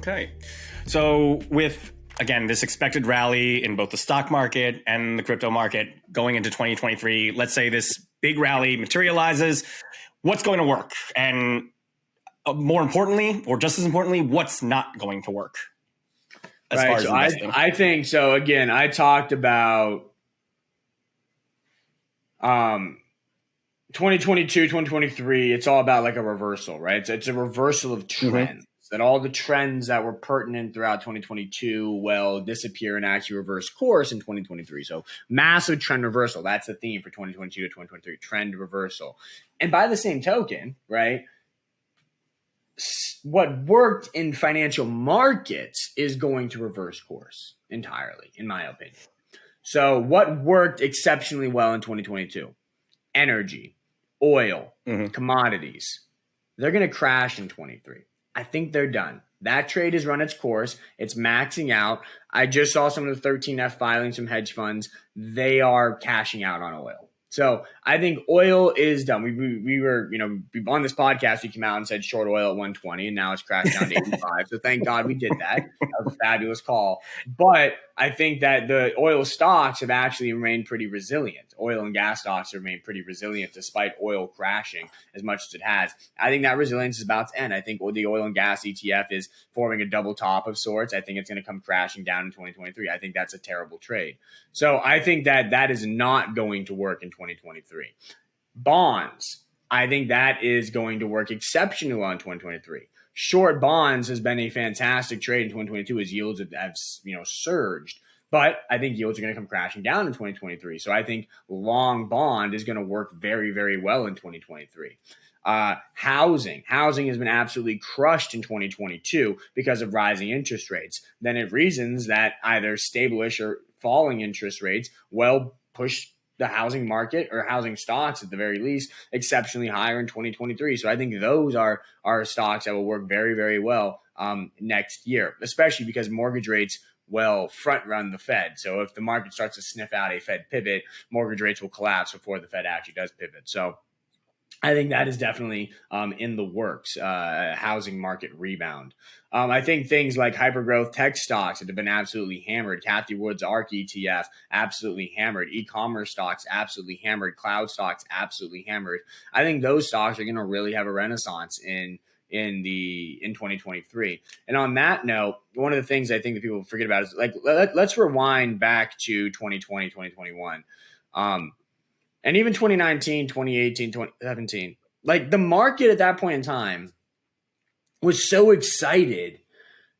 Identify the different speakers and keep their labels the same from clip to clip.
Speaker 1: Okay. So with, again, this expected rally in both the stock market and the crypto market going into 2023, let's say this big rally materializes, what's going to work? And more importantly, or just as importantly, what's not going to work as far as investing?
Speaker 2: I think so. Again, I talked about 2022, 2023. It's all about like a reversal, right? It's a reversal of trends. That all the trends that were pertinent throughout 2022 will disappear and actually reverse course in 2023. So massive trend reversal. That's the theme for 2022 to 2023, trend reversal. And by the same token, right, what worked in financial markets is going to reverse course entirely, in my opinion. So what worked exceptionally well in 2022? Energy, oil, commodities. They're going to crash in 23. I think they're done. That trade has run its course. It's maxing out. I just saw some of the 13F filings from hedge funds. They are cashing out on oil. So I think oil is done. We were, on this podcast, we came out and said short oil at 120, and now it's crashed down to 85. So thank God we did that. That was a fabulous call. But I think that the oil stocks have actually remained pretty resilient. Oil and gas stocks have remained pretty resilient despite oil crashing as much as it has. I think that resilience is about to end. I think the oil and gas ETF is forming a double top of sorts. I think it's going to come crashing down in 2023. I think that's a terrible trade. So I think that is not going to work in 2023. Bonds, I think that is going to work exceptionally well in 2023. Short bonds has been a fantastic trade in 2022 as yields have surged. But I think yields are going to come crashing down in 2023. So I think long bond is going to work very, very well in 2023. Housing has been absolutely crushed in 2022 because of rising interest rates. Then it reasons that either stable-ish or falling interest rates will push the housing market or housing stocks at the very least exceptionally higher in 2023. So I think those are stocks that will work very, very well next year, especially because mortgage rates will front run the Fed. So if the market starts to sniff out a Fed pivot, mortgage rates will collapse before the Fed actually does pivot. So I think that is definitely in the works, housing market rebound. I think things like hypergrowth tech stocks that have been absolutely hammered. Cathie Wood's ARK ETF, absolutely hammered. E-commerce stocks, absolutely hammered. Cloud stocks, absolutely hammered. I think those stocks are going to really have a renaissance in 2023. And on that note, one of the things I think that people forget about is like, let's rewind back to 2020, 2021. And even 2019, 2018, 2017, like the market at that point in time was so excited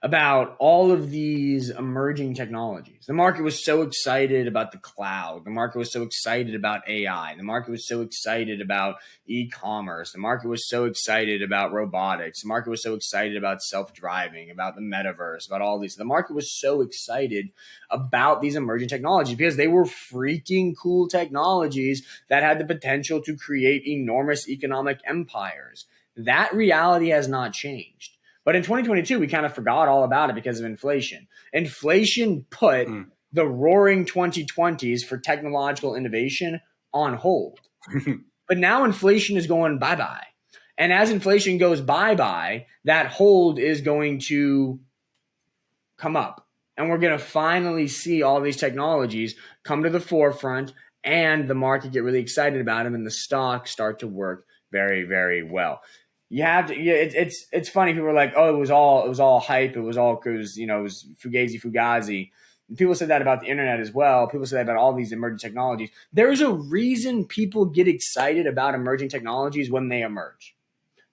Speaker 2: about all of these emerging technologies. The market was so excited about the cloud. The market was so excited about AI. The market was so excited about e-commerce. The market was so excited about robotics. The market was so excited about self-driving, about the metaverse, about all these. The market was so excited about these emerging technologies because they were freaking cool technologies that had the potential to create enormous economic empires. That reality has not changed. But in 2022, we kind of forgot all about it because of inflation. Inflation put the roaring 2020s for technological innovation on hold. But now inflation is going bye-bye. And as inflation goes bye-bye, that hold is going to come up. And we're going to finally see all these technologies come to the forefront and the market get really excited about them and the stocks start to work very, very well. You have to. It's funny. People are like, "Oh, it was all hype. It was fugazi." And people said that about the internet as well. People say that about all these emerging technologies. There's a reason people get excited about emerging technologies when they emerge.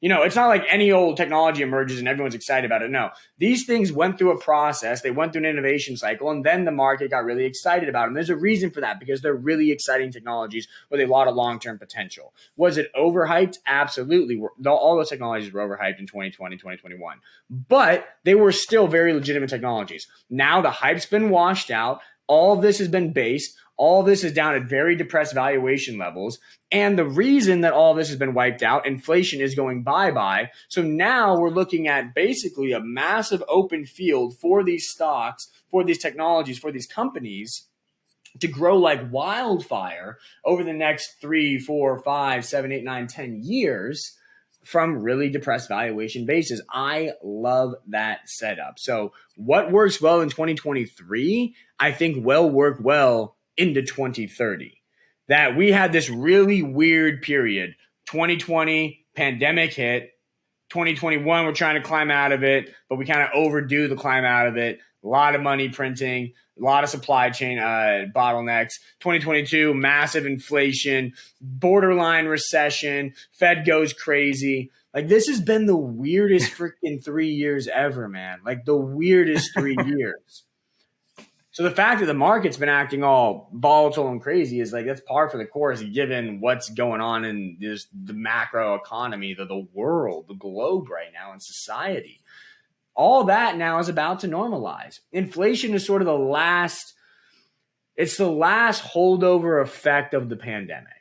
Speaker 2: It's not like any old technology emerges and everyone's excited about it. No, these things went through a process. They went through an innovation cycle, and then the market got really excited about them. There's a reason for that because they're really exciting technologies with a lot of long-term potential. Was it overhyped? Absolutely. All those technologies were overhyped in 2020, 2021. But they were still very legitimate technologies. Now the hype's been washed out. All of this has been based. All of this is down at very depressed valuation levels. And the reason that all of this has been wiped out, inflation is going bye-bye. So now we're looking at basically a massive open field for these stocks, for these technologies, for these companies to grow like wildfire over the next 3, 4, 5, 7, 8, 9, 10 years from really depressed valuation bases. I love that setup. So what works well in 2023, I think will work well into 2030. That we had this really weird period. 2020, pandemic hit. 2021, we're trying to climb out of it, but we kind of overdo the climb out of it. A lot of money printing, a lot of supply chain bottlenecks. 2022, massive inflation, borderline recession, Fed goes crazy. Like, this has been the weirdest freaking 3 years ever, man. Like, the weirdest 3 years. So the fact that the market's been acting all volatile and crazy is like, that's par for the course given what's going on in the macro economy, the world, the globe right now, in society. All that now is about to normalize. Inflation is sort of it's the last holdover effect of the pandemic.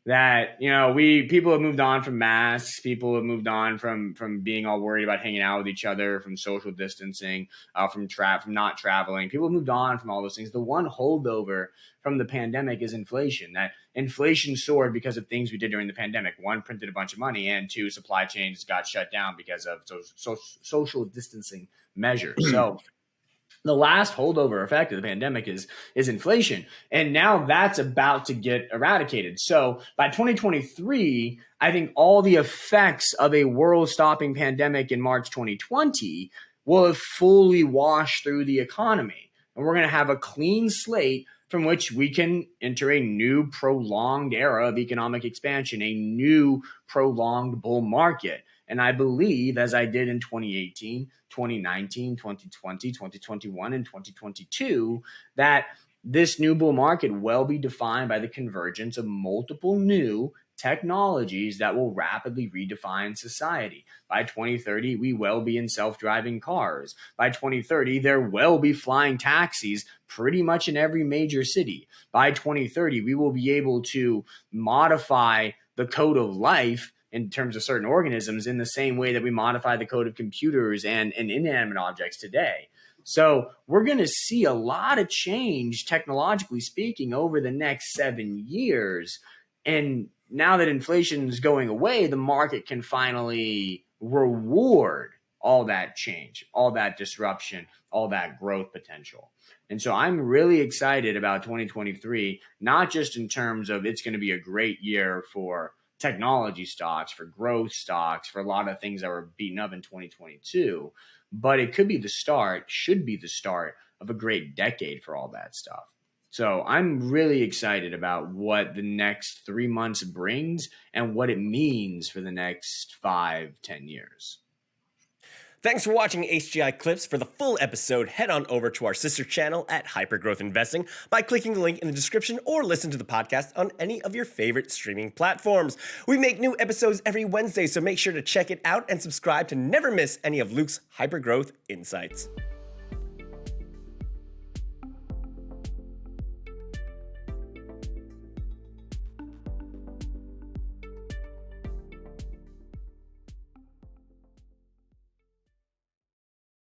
Speaker 2: That, people have moved on from masks, people have moved on from being all worried about hanging out with each other, from social distancing, from not traveling. People have moved on from all those things. The one holdover from the pandemic is inflation. That inflation soared because of things we did during the pandemic. One, printed a bunch of money, and two, supply chains got shut down because of social distancing measures. So the last holdover effect of the pandemic is inflation. And now that's about to get eradicated. So by 2023, I think all the effects of a world-stopping pandemic in March 2020 will have fully washed through the economy. And we're going to have a clean slate from which we can enter a new prolonged era of economic expansion, a new prolonged bull market. And I believe, as I did in 2018, 2019, 2020, 2021, and 2022, that this new bull market will be defined by the convergence of multiple new technologies that will rapidly redefine society. By 2030, we will be in self-driving cars. By 2030, there will be flying taxis pretty much in every major city. By 2030, we will be able to modify the code of life in terms of certain organisms in the same way that we modify the code of computers and inanimate objects today. So we're going to see a lot of change, technologically speaking, over the next 7 years. And now that inflation is going away, the market can finally reward all that change, all that disruption, all that growth potential. And so I'm really excited about 2023, not just in terms of it's going to be a great year for technology stocks, for growth stocks, for a lot of things that were beaten up in 2022, but it should be the start of a great decade for all that stuff. So I'm really excited about what the next 3 months brings and what it means for the next 5-10 years.
Speaker 3: Thanks for watching HGI Clips. For the full episode, head on over to our sister channel at Hypergrowth Investing by clicking the link in the description, or listen to the podcast on any of your favorite streaming platforms. We make new episodes every Wednesday, so make sure to check it out and subscribe to never miss any of Luke's Hypergrowth insights.